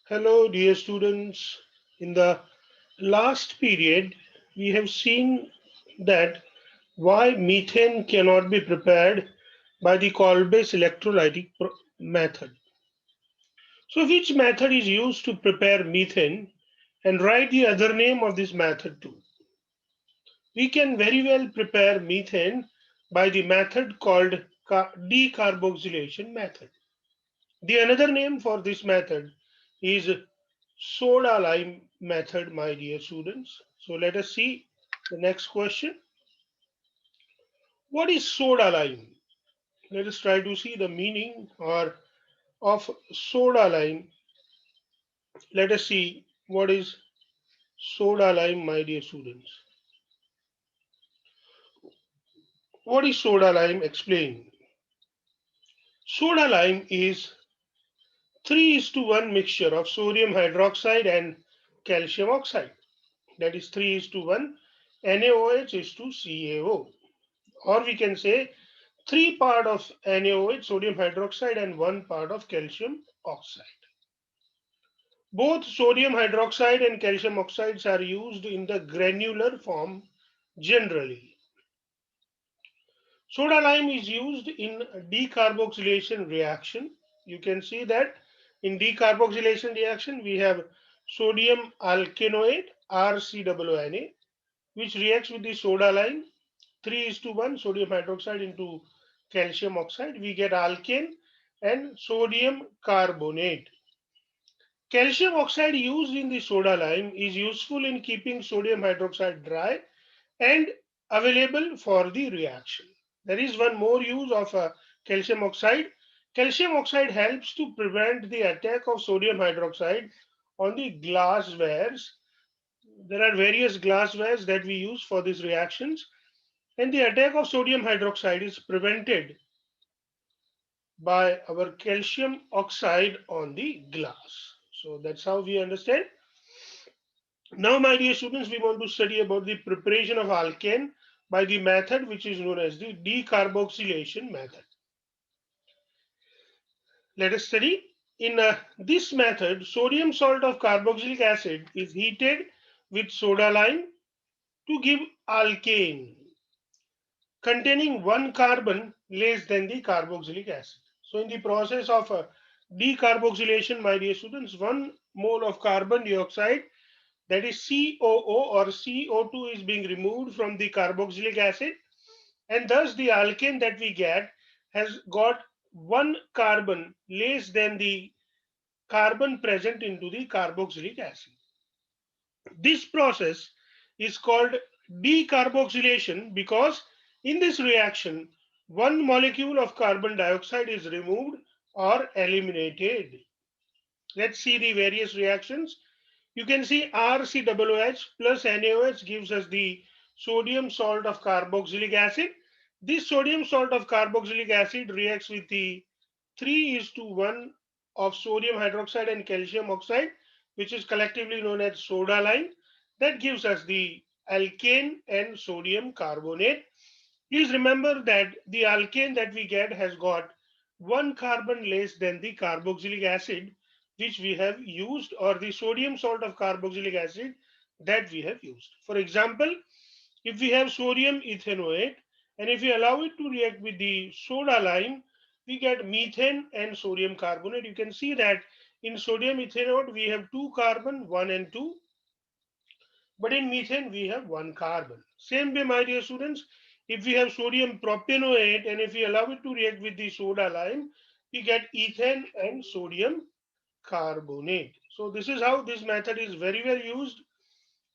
Hello, dear students. In the last period, we have seen that why methane cannot be prepared by the coal-based electrolytic method. So, which method is used to prepare methane, and write the other name of this method too. We can very well prepare methane by the method called decarboxylation method. The another name for this method is soda lime method, my dear students. So let us see the next question. What is soda lime? Let us try to see the meaning or of soda lime. Let us see what is soda lime, my dear students. What is soda lime? Explain. Soda lime is 3:1 mixture of sodium hydroxide and calcium oxide. That is 3:1 NaOH is to CaO. Or we can say 3 part of NaOH, sodium hydroxide, and 1 part of calcium oxide. Both sodium hydroxide and calcium oxides are used in the granular form generally. Soda lime is used in decarboxylation reaction. You can see that in decarboxylation reaction we have sodium alkanoate RCOONA, which reacts with the soda lime 3:1 sodium hydroxide into calcium oxide. We get alkane and sodium carbonate. Calcium oxide used in the soda lime is useful in keeping sodium hydroxide dry and available for the reaction. There is one more use of calcium oxide. Calcium oxide helps to prevent the attack of sodium hydroxide on the glasswares. There are various glasswares that we use for these reactions, and the attack of sodium hydroxide is prevented by our calcium oxide on the glass. So that's how we understand. Now, my dear students, we want to study about the preparation of alkane by the method which is known as the decarboxylation method. Let us study. In this method, sodium salt of carboxylic acid is heated with soda lime to give alkane containing one carbon less than the carboxylic acid. So, in the process of decarboxylation, my dear students, 1 mole of carbon dioxide, that is COO or CO2, is being removed from the carboxylic acid, and thus the alkane that we get has got one carbon less than the carbon present into the carboxylic acid. This process is called decarboxylation because in this reaction, one molecule of carbon dioxide is removed or eliminated. Let's see the various reactions. You can see RCOOH plus NaOH gives us the sodium salt of carboxylic acid. This sodium salt of carboxylic acid reacts with the 3:1 of sodium hydroxide and calcium oxide, which is collectively known as soda lime. That gives us the alkane and sodium carbonate. Please remember that the alkane that we get has got one carbon less than the carboxylic acid which we have used, or the sodium salt of carboxylic acid that we have used. For example, if we have sodium ethanoate and if we allow it to react with the soda lime, we get methane and sodium carbonate. You can see that in sodium ethanoate we have two carbon, 1 and 2, but in methane we have one carbon. Same way, my dear students, if we have sodium propanoate and if we allow it to react with the soda lime, we get ethane and sodium carbonate. So this is how this method is very well used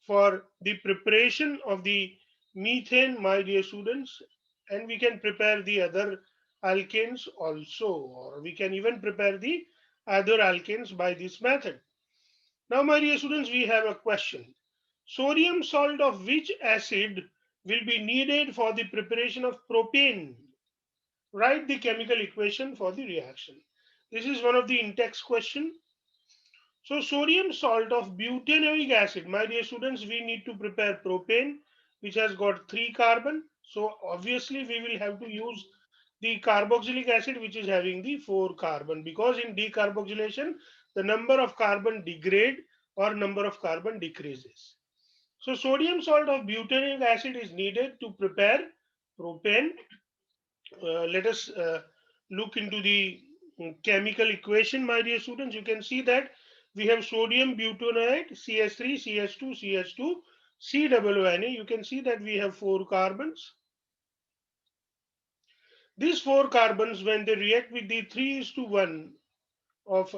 for the preparation of the methane, my dear students. And we can prepare the other alkanes also, or we can even prepare the other alkanes by this method. Now, my dear students, we have a question. Sodium salt of which acid will be needed for the preparation of propane? Write the chemical equation for the reaction. This is one of the in-text question. So sodium salt of butanoic acid, my dear students, we need to prepare propane, which has got 3 carbon. So obviously we will have to use the carboxylic acid, which is having the 4 carbon, because in decarboxylation the number of carbon degrade or number of carbon decreases. So sodium salt of butanoic acid is needed to prepare propane. Let us look into the chemical equation, my dear students. You can see that we have sodium butanoate, CS3, CS2, CH2, COONA. You can see that we have 4 carbons. These 4 carbons, when they react with the 3:1 of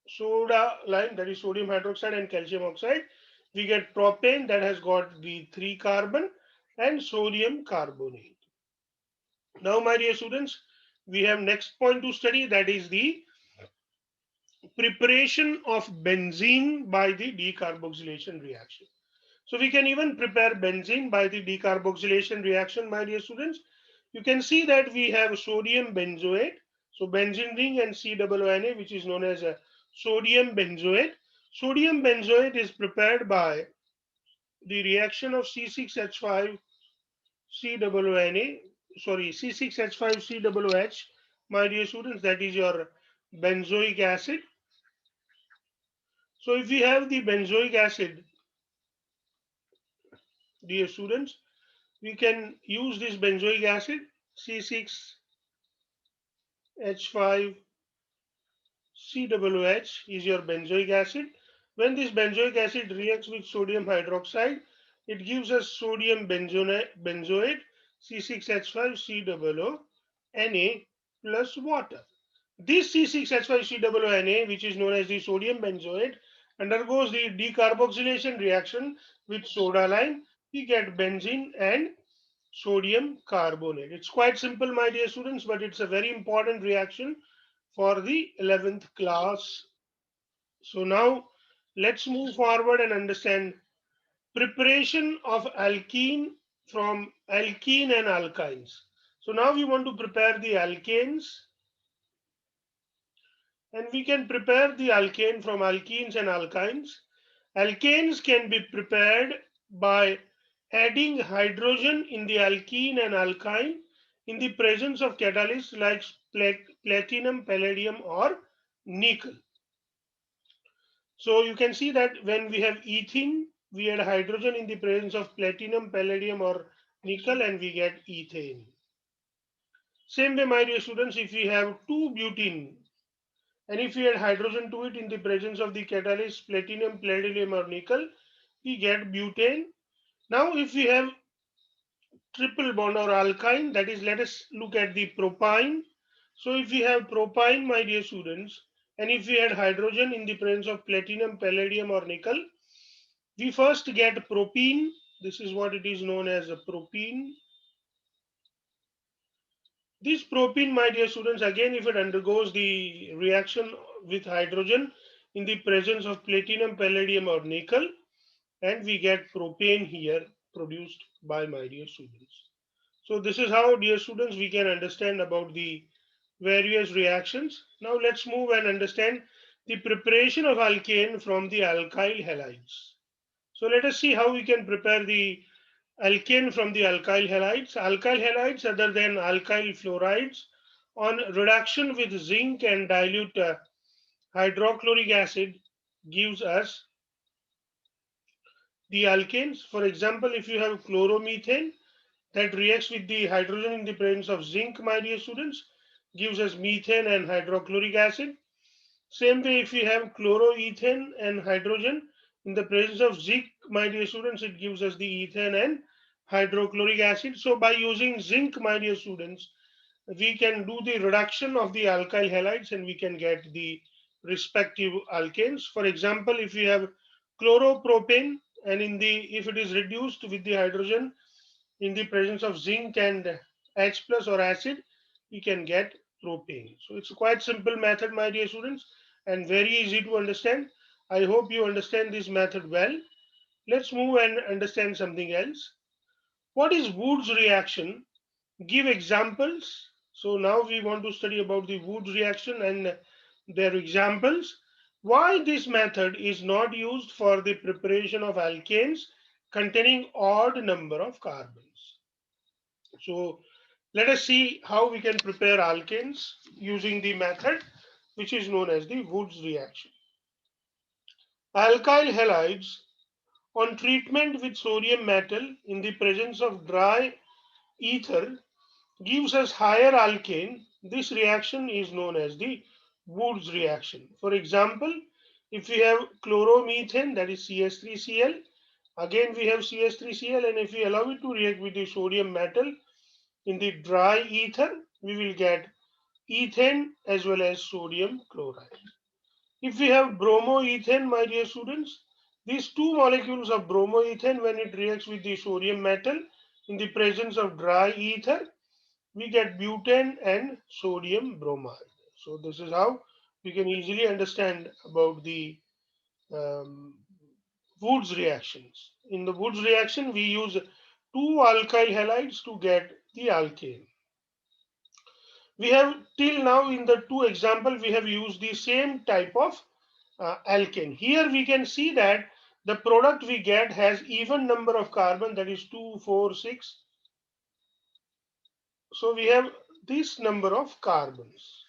soda lime, that is sodium hydroxide and calcium oxide, we get propane that has got the 3 carbon and sodium carbonate. Now, my dear students, we have next point to study, that is the preparation of benzene by the decarboxylation reaction. So we can even prepare benzene by the decarboxylation reaction, my dear students. You can see that we have sodium benzoate, so benzene ring and COONA, which is known as a sodium benzoate. Sodium benzoate is prepared by the reaction of C6H5 COONA, sorry, C6H5COOH, my dear students, that is your benzoic acid. So if we have the benzoic acid, dear students, we can use this benzoic acid C6H5COOH is your benzoic acid. When this benzoic acid reacts with sodium hydroxide, it gives us sodium benzoate C6H5COONA plus water. This C6H5COONA, which is known as the sodium benzoate, undergoes the decarboxylation reaction with soda lime. We get benzene and sodium carbonate. It's quite simple, my dear students, but it's a very important reaction for the 11th class. So now let's move forward and understand preparation of alkene from alkene and alkynes. So now we want to prepare the alkanes, and we can prepare the alkane from alkenes and alkynes. Alkanes can be prepared by adding hydrogen in the alkene and alkyne in the presence of catalysts like platinum, palladium, or nickel. So you can see that when we have ethene, we add hydrogen in the presence of platinum, palladium, or nickel, and we get ethane. Same way, my dear students, if we have 2-butene, and if we add hydrogen to it in the presence of the catalyst platinum, palladium, or nickel, we get butane. Now, if we have triple bond or alkyne, that is, let us look at the propine. So if we have propine, my dear students, and if we add hydrogen in the presence of platinum, palladium, or nickel, we first get propene. This is what it is known as a propene. This propene, my dear students, again, if it undergoes the reaction with hydrogen in the presence of platinum, palladium, or nickel, and we get propane here produced by my dear students. So this is how, dear students, we can understand about the various reactions. Now let's move and understand the preparation of alkane from the alkyl halides. So let us see how we can prepare the alkane from the alkyl halides. Alkyl halides other than alkyl fluorides on reduction with zinc and dilute hydrochloric acid gives us the alkanes. For example, if you have chloromethane that reacts with the hydrogen in the presence of zinc, my dear students, gives us methane and hydrochloric acid. Same way, if we have chloroethane and hydrogen in the presence of zinc, my dear students, it gives us the ethane and hydrochloric acid. So by using zinc, my dear students, we can do the reduction of the alkyl halides and we can get the respective alkanes. For example, if we have chloropropane and if it is reduced with the hydrogen in the presence of zinc and H plus or acid, we can get propane. So it's a quite simple method, my dear students, and very easy to understand. I hope you understand this method well. Let's move and understand something else. What is Wurtz reaction? Give examples. So now we want to study about the Wurtz reaction and their examples. Why this method is not used for the preparation of alkanes containing odd number of carbons. So let us see how we can prepare alkanes using the method. which is known as the Wurtz reaction. Alkyl halides on treatment with sodium metal in the presence of dry ether gives us higher alkane. This reaction is known as the Wurtz reaction. For example, if we have chloromethane, that is CS3Cl, again we have CS3Cl, and if we allow it to react with the sodium metal in the dry ether, we will get ethane as well as sodium chloride. If we have bromoethane, my dear students, these two molecules of bromoethane, when it reacts with the sodium metal in the presence of dry ether, we get butane and sodium bromide. So this is how we can easily understand about the um, Wurtz reactions. In the Wurtz reaction, we use two alkyl halides to get the alkane. We have till now in the two example, we have used the same type of alkane. Here we can see that the product we get has even number of carbon, that is 2, 4, 6. So we have this number of carbons,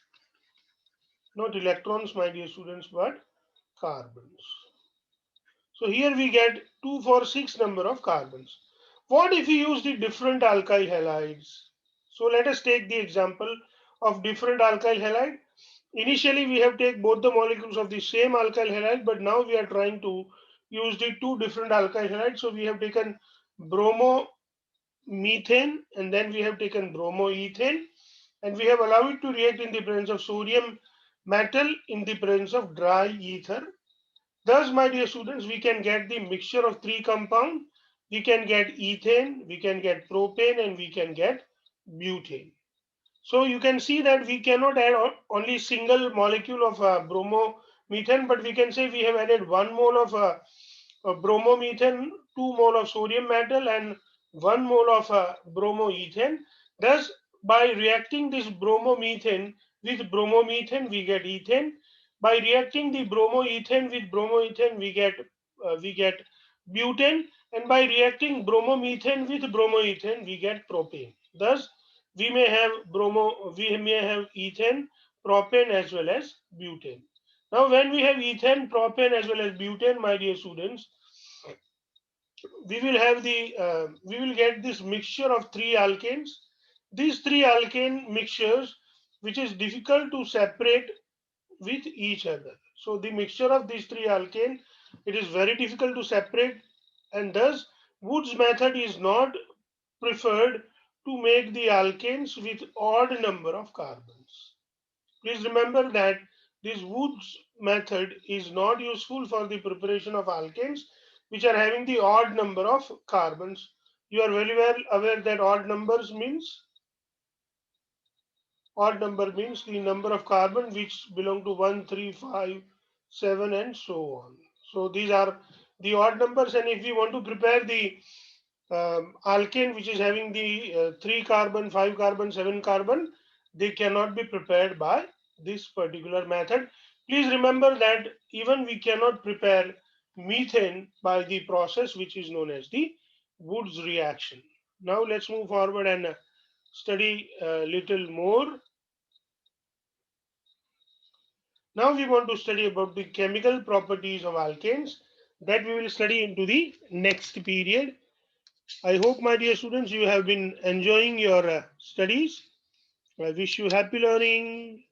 not electrons, my dear students, but carbons. So here we get 2, 4, 6 number of carbons. What if we use the different alkyl halides? So let us take the example of different alkyl halide. Initially we have taken both the molecules of the same alkyl halide, but now we are trying to use the two different alkyl halides. So we have taken bromomethane and then we have taken bromoethane, and we have allowed it to react in the presence of sodium metal in the presence of dry ether. Thus, my dear students, we can get the mixture of three compounds. We can get ethane, we can get propane, and we can get butane. So you can see that we cannot add only single molecule of bromomethane, but we can say we have added 1 mole of bromomethane, 2 mole of sodium metal, and 1 mole of bromoethane. Thus, by reacting this bromomethane with bromomethane, we get ethane. By reacting the bromoethane with bromoethane, we get butane, and by reacting bromomethane with bromoethane, we get propane. Thus, we may have ethane, propane as well as butane. Now, when we have ethane, propane as well as butane, my dear students, we will get this mixture of three alkanes. These three alkane mixtures, which is difficult to separate with each other. So the mixture of these three alkane, it is very difficult to separate, and thus Wurtz method is not preferred to make the alkanes with odd number of carbons. Please remember that this Wurtz method is not useful for the preparation of alkanes which are having the odd number of carbons. You are very well aware that odd number means the number of carbon which belong to 1, 3, 5, 7 and so on. So these are the odd numbers, and if we want to prepare the alkane which is having the 3 carbon, 5 carbon, 7 carbon, they cannot be prepared by this particular method. Please remember that even we cannot prepare methane by the process which is known as the Wurtz reaction. Now let's move forward and study a little more. Now we want to study about the chemical properties of alkanes that we will study into the next period. I hope, my dear students, you have been enjoying your studies. I wish you happy learning.